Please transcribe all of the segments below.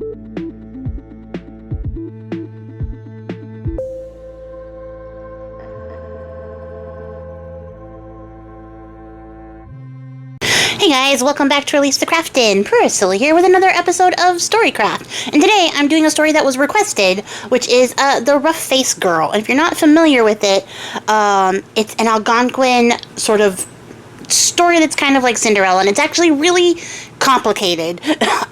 Hey guys, welcome back to Release the Craftin. Priscilla here with another episode of Storycraft. And today I'm doing a story that was requested, which is The Rough Face Girl. And if you're not familiar with it, it's an Algonquin sort of story that's kind of like Cinderella, and it's actually really complicated.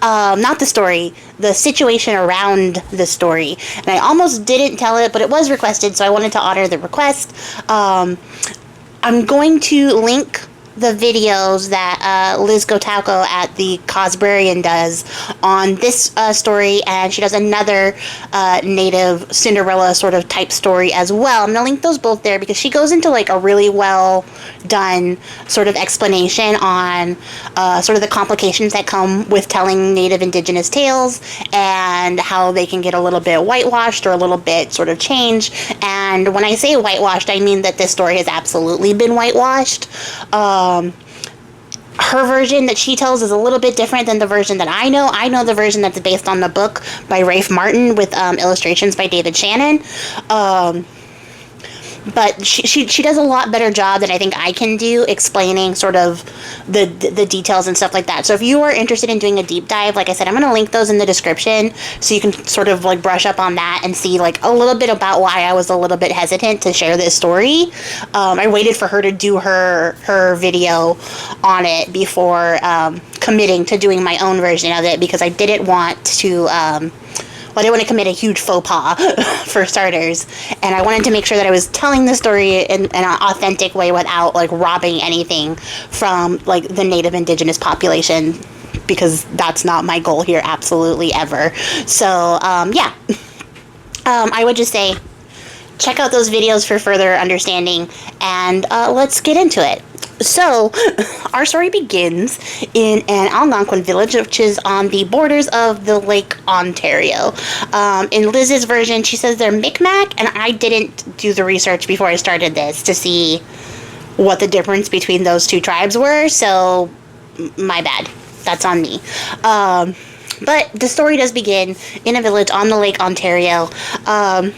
Not the story, the situation around the story. And I almost didn't tell it, but it was requested, so I wanted to honor the request. I'm going to link the videos that Liz Gotauko at the Cosbrarian does on this story, and she does another native Cinderella sort of type story as well. I'm gonna link those both there because she goes into like a really well done sort of explanation on sort of the complications that come with telling native indigenous tales and how they can get a little bit whitewashed or a little bit sort of changed. And when I say whitewashed, I mean that this story has absolutely been whitewashed. Her version that she tells is a little bit different than the version that I know. I know the version that's based on the book by Rafe Martin with illustrations by David Shannon. But she does a lot better job than I think I can do explaining sort of the details and stuff like that. So if you are interested in doing a deep dive, like I said, I'm going to link those in the description so you can sort of like brush up on that and see like a little bit about why I was a little bit hesitant to share this story. I waited for her to do her video on it before committing to doing my own version of it, because I didn't want to I didn't want to commit a huge faux pas for starters, and I wanted to make sure that I was telling the story in an authentic way without like robbing anything from like the native indigenous population, because that's not my goal here absolutely ever. So yeah, I would just say check out those videos for further understanding, and let's get into it. So, our story begins in an Algonquin village, which is on the borders of the Lake Ontario. In Liz's version, she says they're Micmac, and I didn't do the research before I started this to see what the difference between those two tribes were, so my bad. That's on me. But the story does begin in a village on the Lake Ontario, and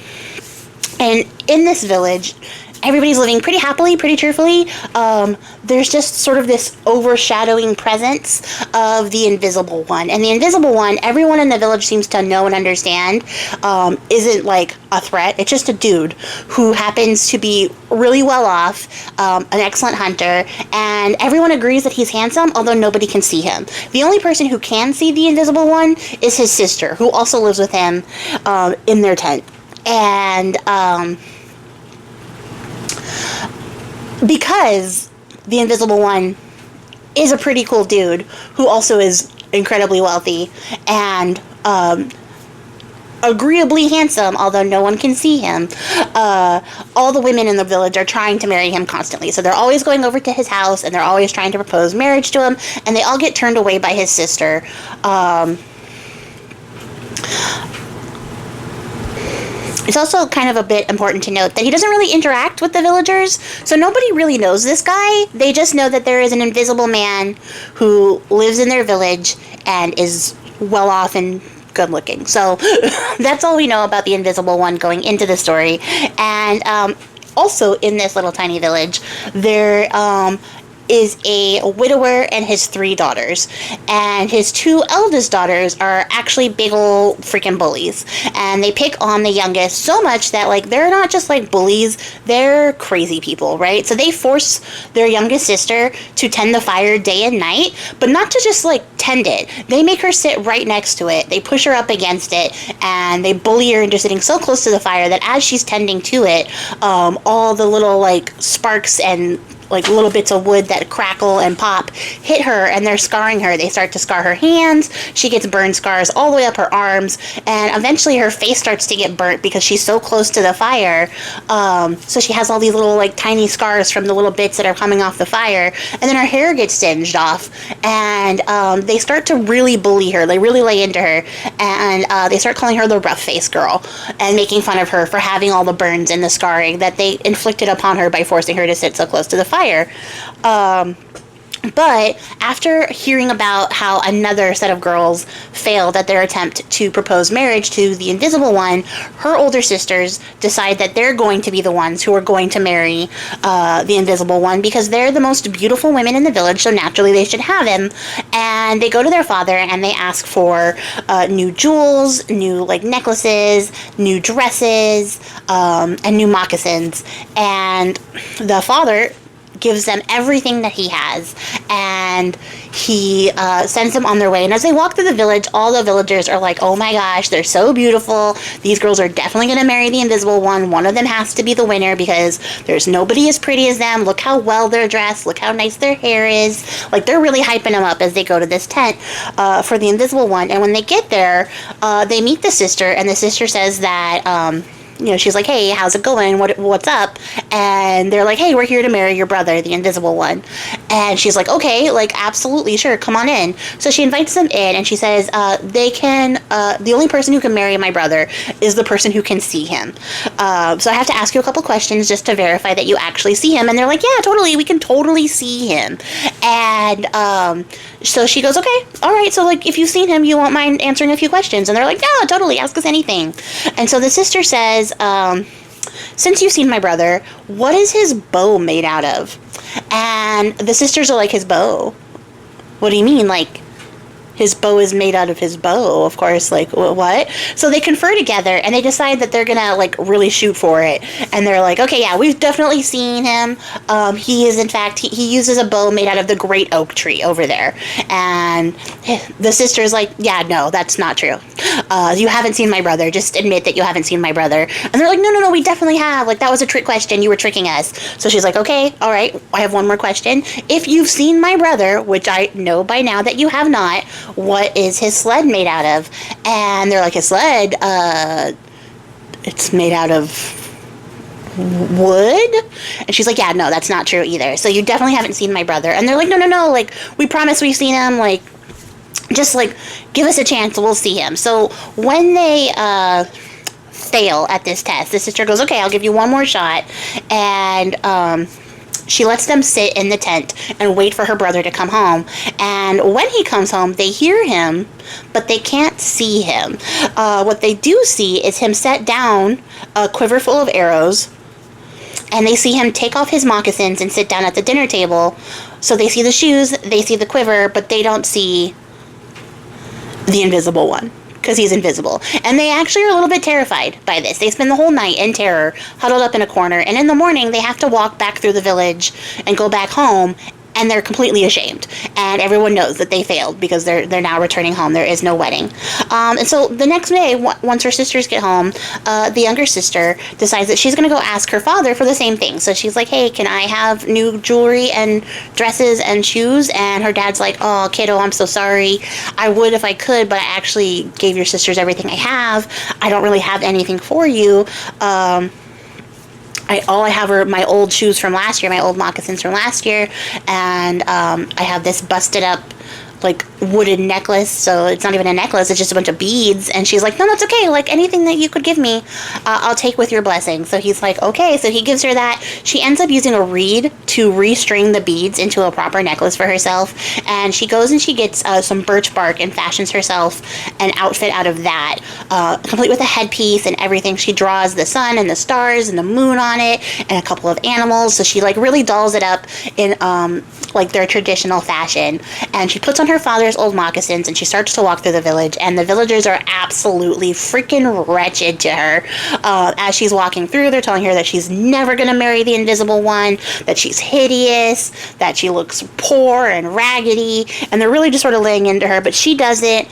in this village, everybody's living pretty happily, pretty cheerfully. There's just sort of this overshadowing presence of the Invisible One. And the Invisible One, everyone in the village seems to know and understand, isn't like a threat. It's just a dude who happens to be really well off, an excellent hunter, and everyone agrees that he's handsome, although nobody can see him. The only person who can see the Invisible One is his sister, who also lives with him in their tent. And because the Invisible One is a pretty cool dude who also is incredibly wealthy and agreeably handsome, although no one can see him, all the women in the village are trying to marry him constantly. So they're always going over to his house and they're always trying to propose marriage to him, and they all get turned away by his sister. It's also kind of a bit important to note that he doesn't really interact with the villagers, so nobody really knows this guy. They just know that there is an invisible man who lives in their village and is well off and good looking. So that's all we know about the Invisible One going into the story. And also in this little tiny village, there is a widower and his 3 daughters, and his 2 eldest daughters are actually big ol' freaking bullies, and they pick on the youngest so much that like they're not just like bullies, they're crazy people, right? So they force their youngest sister to tend the fire day and night, but not to just like tend it. They make her sit right next to it, they push her up against it, and they bully her into sitting so close to the fire that as she's tending to it, all the little like sparks and like little bits of wood that crackle and pop hit her, and they're scarring her. They start to scar her hands. She gets burn scars all the way up her arms, and eventually her face starts to get burnt because she's so close to the fire. So she has all these little like tiny scars from the little bits that are coming off the fire, and then her hair gets singed off, and they start to really bully her. They really lay into her, and they start calling her the rough face girl and making fun of her for having all the burns and the scarring that they inflicted upon her by forcing her to sit so close to the fire. But after hearing about how another set of girls failed at their attempt to propose marriage to the Invisible One, her older sisters decide that they're going to be the ones who are going to marry the Invisible One because they're the most beautiful women in the village, so naturally they should have him. And they go to their father and they ask for new jewels, new like necklaces, new dresses, and new moccasins. And the father gives them everything that he has, and he sends them on their way. And as they walk through the village, all the villagers are like, oh my gosh, they're so beautiful. These girls are definitely going to marry the Invisible One. One of them has to be the winner because there's nobody as pretty as them. Look how well they're dressed. Look how nice their hair is. Like, they're really hyping them up as they go to this tent for the Invisible One. And when they get there, they meet the sister, and the sister says that she's like, hey, how's it going? What's up? And they're like, hey, we're here to marry your brother, the Invisible One. And she's like, okay, like, absolutely, sure, come on in. So she invites them in, and she says, the only person who can marry my brother is the person who can see him. So I have to ask you a couple questions just to verify that you actually see him. And they're like, yeah, totally, we can totally see him. And so she goes, okay, all right, so, like, if you've seen him, you won't mind answering a few questions. And they're like, yeah, totally, ask us anything. And so the sister says, since you've seen my brother, what is his bow made out of? And the sisters are like, his bow? What do you mean? Like, his bow is made out of his bow, of course. Like, what? So they confer together, and they decide that they're gonna, like, really shoot for it. And they're like, okay, yeah, we've definitely seen him. He is, in fact, he uses a bow made out of the great oak tree over there. And the sister's like, yeah, no, that's not true. You haven't seen my brother. Just admit that you haven't seen my brother. And they're like, no, we definitely have. Like, that was a trick question. You were tricking us. So she's like, okay, all right, I have one more question. If you've seen my brother, which I know by now that you have not, what is his sled made out of? And they're like, his sled, it's made out of wood? And she's like, yeah, no, that's not true either. So you definitely haven't seen my brother. And they're like, no, like, we promise we've seen him, like, just, like, give us a chance, we'll see him. So when they fail at this test, the sister goes, okay, I'll give you one more shot. And she lets them sit in the tent and wait for her brother to come home. And when he comes home, they hear him, but they can't see him. What they do see is him set down a quiver full of arrows, and they see him take off his moccasins and sit down at the dinner table. So they see the shoes, they see the quiver, but they don't see the Invisible One, because he's invisible. And they actually are a little bit terrified by this. They spend the whole night in terror, huddled up in a corner, and in the morning they have to walk back through the village and go back home, and they're completely ashamed. And everyone knows that they failed because they're now returning home. There is no wedding. And so the next day, once her sisters get home, the younger sister decides that she's going to go ask her father for the same thing. So she's like, hey, can I have new jewelry and dresses and shoes? And her dad's like, oh, kiddo, I'm so sorry. I would if I could, but I actually gave your sisters everything I have. I don't really have anything for you. All I have are my old shoes from last year, my old moccasins from last year, and I have this busted up, like, wooden necklace, so it's not even a necklace, it's just a bunch of beads. And she's like, no, that's okay, like, anything that you could give me, I'll take with your blessing. So he's like, okay, so he gives her that. She ends up using a reed to restring the beads into a proper necklace for herself, and she goes and she gets some birch bark and fashions herself an outfit out of that, complete with a headpiece and everything. She draws the sun and the stars and the moon on it, and a couple of animals, so she, like, really dolls it up in, like, their traditional fashion. And she puts on her father's old moccasins, and she starts to walk through the village, and the villagers are absolutely freaking wretched to her. As she's walking through, they're telling her that she's never going to marry the Invisible One, that she's hideous, that she looks poor and raggedy, and they're really just sort of laying into her, but she doesn't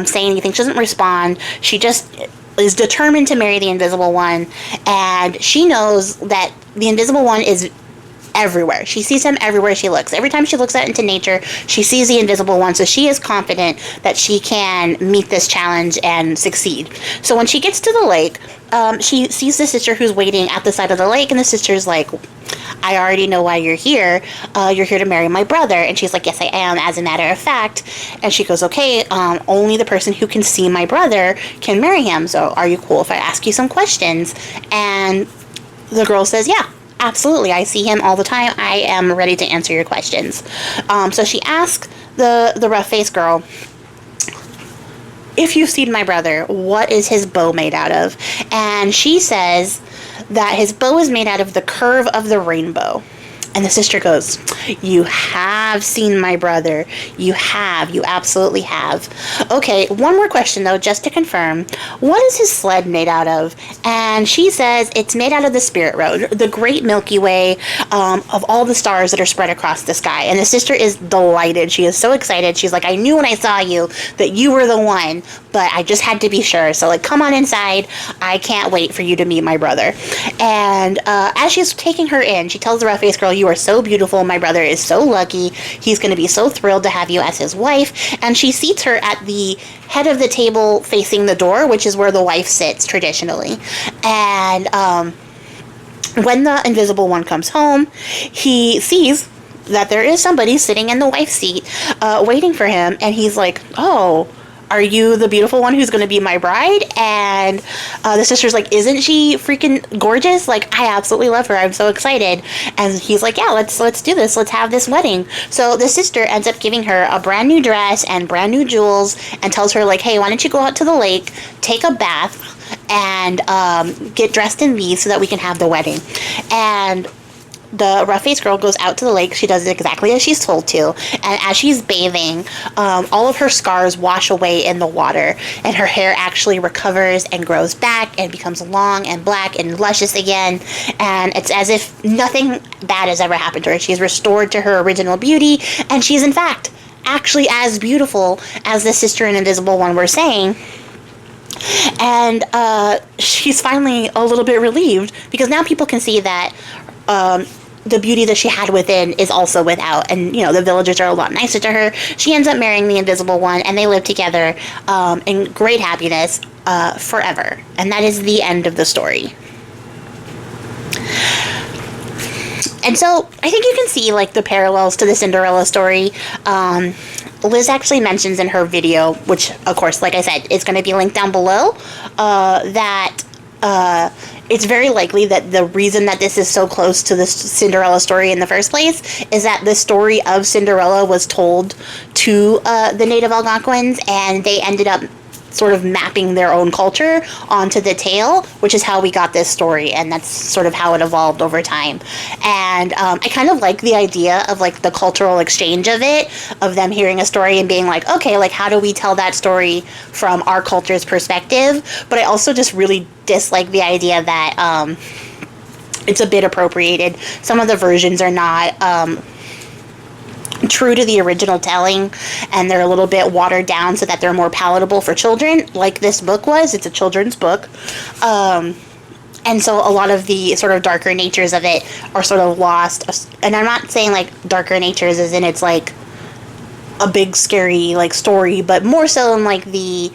say anything. She doesn't respond. She just is determined to marry the Invisible One, and she knows that the Invisible One is everywhere. She sees him everywhere she looks. Every time she looks out into nature, she sees the Invisible One, so she is confident that she can meet this challenge and succeed. So when she gets to the lake, she sees the sister who's waiting at the side of the lake, and the sister's like, I already know why you're here. You're here to marry my brother. And she's like, yes, I am, as a matter of fact. And she goes, okay, only the person who can see my brother can marry him. So are you cool if I ask you some questions? And the girl says, yeah. Absolutely. I see him all the time. I am ready to answer your questions. So she asked the rough-faced girl, if you've seen my brother, what is his bow made out of? And she says that his bow is made out of the curve of the rainbow. And the sister goes, you have seen my brother. You have. You absolutely have. Okay, one more question, though, just to confirm. What is his sled made out of? And she says it's made out of the Spirit Road, the great Milky Way of all the stars that are spread across the sky. And the sister is delighted. She is so excited. She's like, I knew when I saw you that you were the one, but I just had to be sure. So, like, come on inside. I can't wait for you to meet my brother. And as she's taking her in, she tells the rough-faced girl, you are so beautiful. My brother is so lucky. He's going to be so thrilled to have you as his wife. And she seats her at the head of the table facing the door, which is where the wife sits traditionally. And when the invisible one comes home, he sees that there is somebody sitting in the wife's seat waiting for him. And he's like, oh, are you the beautiful one who's going to be my bride? And the sister's like, isn't she freaking gorgeous? Like, I absolutely love her. I'm so excited. And he's like, yeah, let's do this. Let's have this wedding. So the sister ends up giving her a brand new dress and brand new jewels and tells her, like, hey, why don't you go out to the lake, take a bath, and get dressed in these so that we can have the wedding. And the rough-faced girl goes out to the lake. She does it exactly as she's told to. And as she's bathing, all of her scars wash away in the water. And her hair actually recovers and grows back and becomes long and black and luscious again. And it's as if nothing bad has ever happened to her. She's restored to her original beauty. And she's, in fact, actually as beautiful as the sister and invisible one were saying. And she's finally a little bit relieved because now people can see that the beauty that she had within is also without. And, you know, the villagers are a lot nicer to her. She ends up marrying the invisible one, and they live together in great happiness forever. And that is the end of the story. And so I think you can see, like, the parallels to the Cinderella story. Liz actually mentions in her video, which, of course, like I said, is going to be linked down below, that it's very likely that the reason that this is so close to the Cinderella story in the first place is that the story of Cinderella was told to the native Algonquins, and they ended up sort of mapping their own culture onto the tale, which is how we got this story, and that's sort of how it evolved over time. And I kind of like the idea of, like, the cultural exchange of it, of them hearing a story and being like, okay, like, how do we tell that story from our culture's perspective? But I also just really dislike the idea that it's a bit appropriated. Some of the versions are not true to the original telling, and they're a little bit watered down so that they're more palatable for children, like this book was. It's a children's book. And so a lot of the sort of darker natures of it are sort of lost. And I'm not saying, like, darker natures as in it's, like, a big, scary, like, story, but more so in, like, the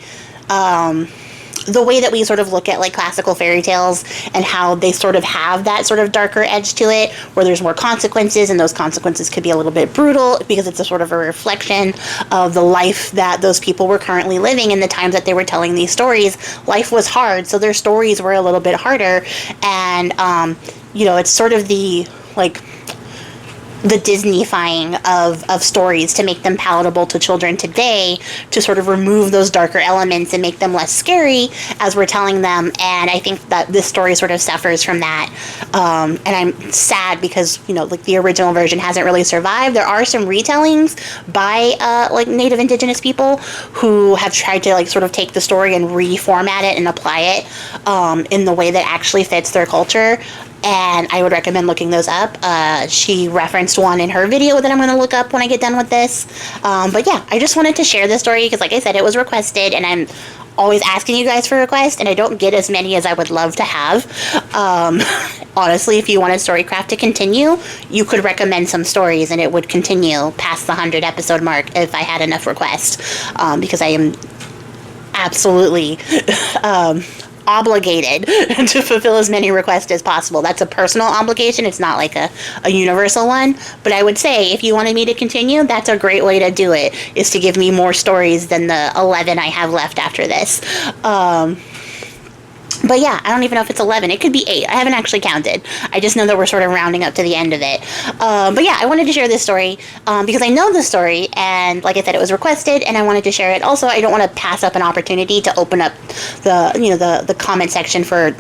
way that we sort of look at, like, classical fairy tales and how they sort of have that sort of darker edge to it, where there's more consequences, and those consequences could be a little bit brutal because it's a sort of a reflection of the life that those people were currently living in the times that they were telling these stories. Life was hard, so their stories were a little bit harder, and, you know, it's sort of the, like, the Disney-fying of stories to make them palatable to children today, to sort of remove those darker elements and make them less scary as we're telling them. And I think that this story sort of suffers from that. And I'm sad because, you know, like, the original version hasn't really survived. There are some retellings by like, Native Indigenous people who have tried to, like, sort of take the story and reformat it and apply it in the way that actually fits their culture. And I would recommend looking those up. She referenced one in her video that I'm going to look up when I get done with this. But yeah, I just wanted to share this story because, like I said, it was requested, and I'm always asking you guys for requests, and I don't get as many as I would love to have. Honestly, if you wanted Storycraft to continue, you could recommend some stories, and it would continue past the 100 episode mark if I had enough requests, because I am absolutely obligated to fulfill as many requests as possible. That's a personal obligation. It's not like a universal one. But I would say if you wanted me to continue, that's a great way to do it, is to give me more stories than the 11 I have left after this. But yeah, I don't even know if it's 11. It could be 8. I haven't actually counted. I just know that we're sort of rounding up to the end of it. But yeah, I wanted to share this story because I know the story, and like I said, it was requested, and I wanted to share it. Also, I don't want to pass up an opportunity to open up the comment section for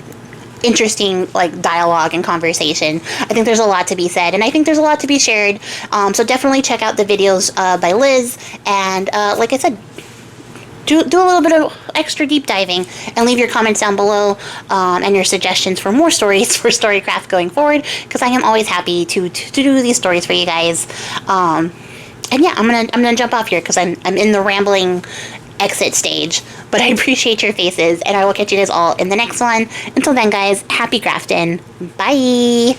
interesting like dialogue and conversation. I think there's a lot to be said, and I think there's a lot to be shared. So definitely check out the videos by Liz, and like I said, do a little bit of extra deep diving, and leave your comments down below, and your suggestions for more stories for Storycraft going forward, because I am always happy to do these stories for you guys. And yeah, I'm gonna jump off here because I'm in the rambling exit stage, but I appreciate your faces, and I will catch you guys all in the next one. Until then, guys, happy crafting. Bye.